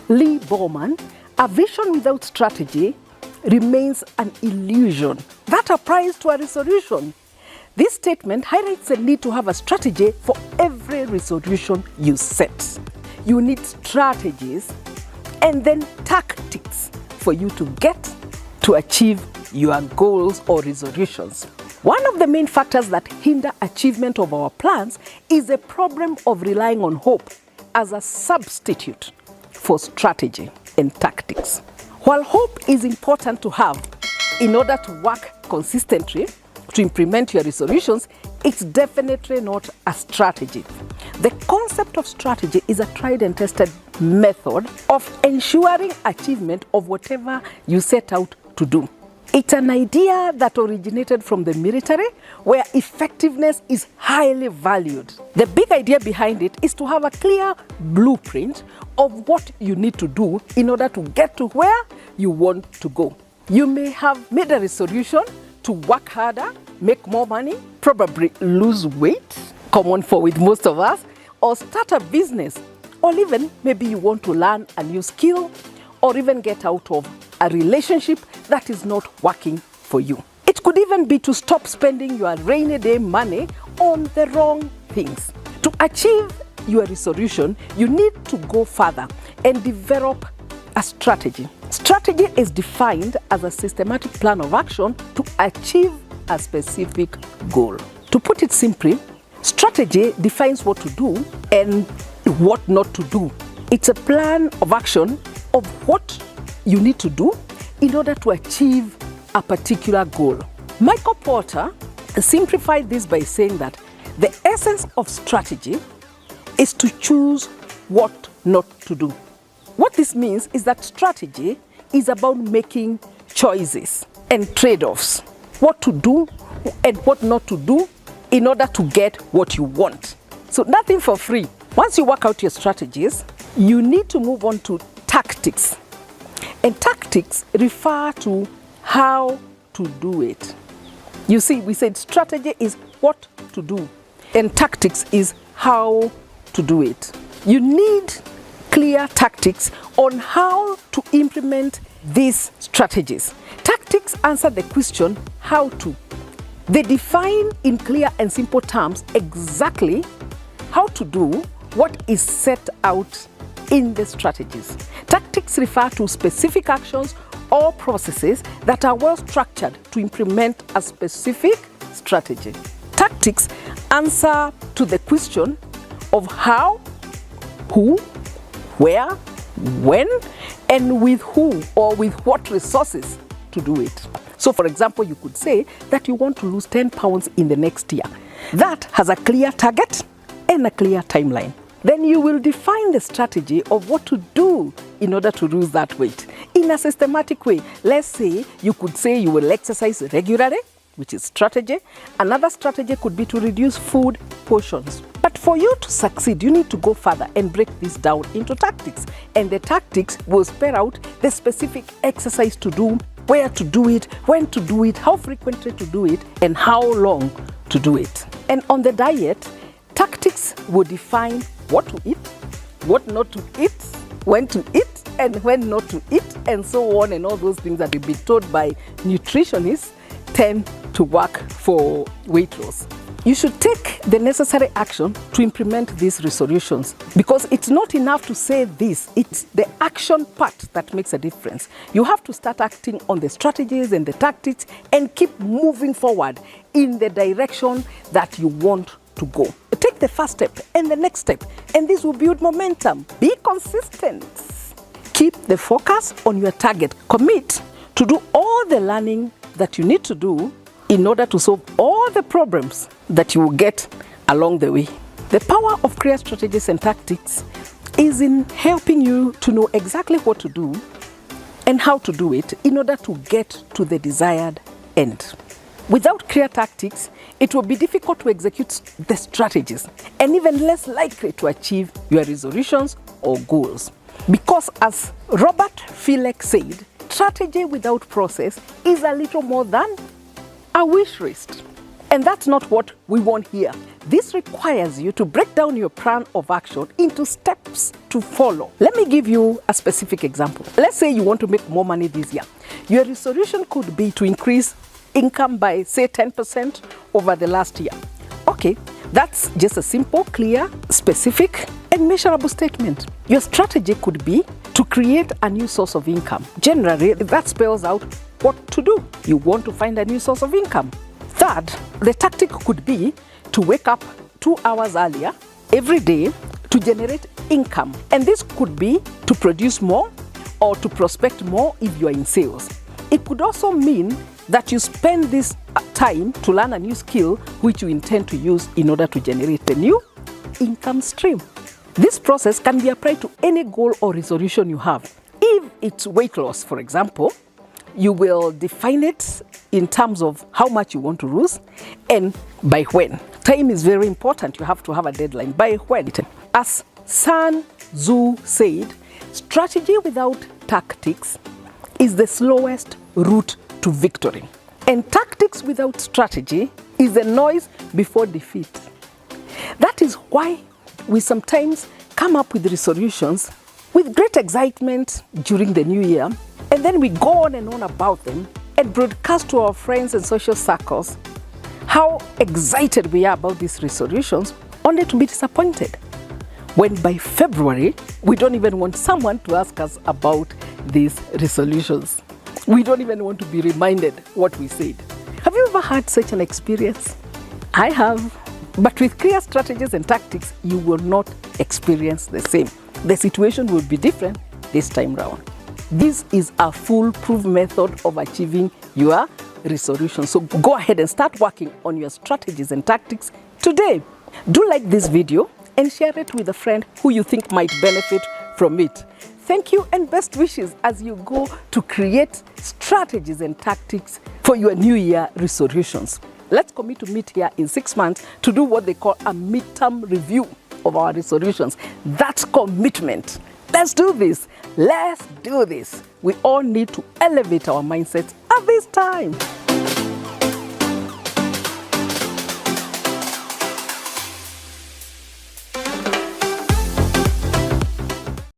Bolman, a vision without strategy remains an illusion. That applies to a resolution. This statement highlights the need to have a strategy for every resolution you set. You need strategies and then tactics for you to get to achieve your goals or resolutions. One of the main factors that hinder achievement of our plans is the problem of relying on hope as a substitute for strategy and tactics. While hope is important to have in order to work consistently to implement your resolutions, it's definitely not a strategy. The concept of strategy is a tried and tested method of ensuring achievement of whatever you set out to do. It's an idea that originated from the military, where effectiveness is highly valued. The big idea behind it is to have a clear blueprint of what you need to do in order to get to where you want to go. You may have made a resolution to work harder, make more money, probably lose weight, common for with most of us, or start a business, or even maybe you want to learn a new skill, or even get out of a relationship that is not working for you. It could even be to stop spending your rainy day money on the wrong things. To achieve your resolution, you need to go further and develop a strategy. Strategy is defined as a systematic plan of action to achieve a specific goal. To put it simply, strategy defines what to do and what not to do. It's a plan of action of what you need to do in order to achieve a particular goal. Michael Porter simplified this by saying that the essence of strategy is to choose what not to do. What this means is that strategy is about making choices and trade-offs, what to do and what not to do in order to get what you want. So nothing for free. Once you work out your strategies, you need to move on to tactics. And tactics refer to how to do it. You see, we said strategy is what to do, and tactics is how to do it. You need clear tactics on how to implement these strategies. Tactics answer the question, how to. They define in clear and simple terms exactly how to do what is set out in the strategies. Tactics refer to specific actions or processes that are well structured to implement a specific strategy. Tactics answer to the question of how, who, where, when, and with who or with what resources to do it. So for example, you could say that you want to lose 10 pounds in the next year. That has a clear target and a clear timeline. Then you will define the strategy of what to do in order to lose that weight in a systematic way. Let's say you could say you will exercise regularly, which is strategy. Another strategy could be to reduce food portions. But for you to succeed, you need to go further and break this down into tactics. And the tactics will spell out the specific exercise to do, where to do it, when to do it, how frequently to do it, and how long to do it. And on the diet, tactics will define what to eat, what not to eat, when to eat, and when not to eat, and so on, and all those things that you've been told by nutritionists tend to work for weight loss. You should take the necessary action to implement these resolutions, because it's not enough to say this, it's the action part that makes a difference. You have to start acting on the strategies and the tactics and keep moving forward in the direction that you want to go. Take the first step and the next step, and this will build momentum. Be consistent. Keep the focus on your target. Commit to do all the learning that you need to do in order to solve all the problems that you will get along the way. The power of clear strategies and tactics is in helping you to know exactly what to do and how to do it in order to get to the desired end. Without clear tactics, it will be difficult to execute the strategies and even less likely to achieve your resolutions or goals. Because as Robert Filek said, strategy without process is a little more than a wish list. And And that's not what we want here. This requires you to break down your plan of action into steps to follow. Let me give you a specific example. Let's say you want to make more money this year. Your resolution could be to increase income by, say, 10% over the last year. Okay, that's just a simple, clear, specific, and measurable statement. Your strategy could be to create a new source of income. Generally, that spells out what to do. You want to find a new source of income. Third, the tactic could be to wake up 2 hours earlier every day to generate income. And this could be to produce more or to prospect more if you are in sales. It could also mean that you spend this time to learn a new skill which you intend to use in order to generate a new income stream. This process can be applied to any goal or resolution you have. If it's weight loss, for example, you will define it in terms of how much you want to lose and by when. Time is very important. You have to have a deadline. By when? As Sun Tzu said, strategy without tactics is the slowest route to victory. And tactics without strategy is the noise before defeat. That is why we sometimes come up with resolutions with great excitement during the new year, and then we go on and on about them and broadcast to our friends and social circles how excited we are about these resolutions, only to be disappointed when by February we don't even want someone to ask us about these resolutions. We don't even want to be reminded what we said. Have you ever had such an experience? I have. But with clear strategies and tactics, you will not experience the same. The situation will be different this time round. This is a foolproof method of achieving your resolution. So go ahead and start working on your strategies and tactics today. Do like this video and share it with a friend who you think might benefit from it. Thank you and best wishes as you go to create strategies and tactics for your New Year resolutions. Let's commit to meet here in 6 months to do what they call a midterm review of our resolutions. That's commitment. Let's do this. Let's do this. We all need to elevate our mindsets at this time.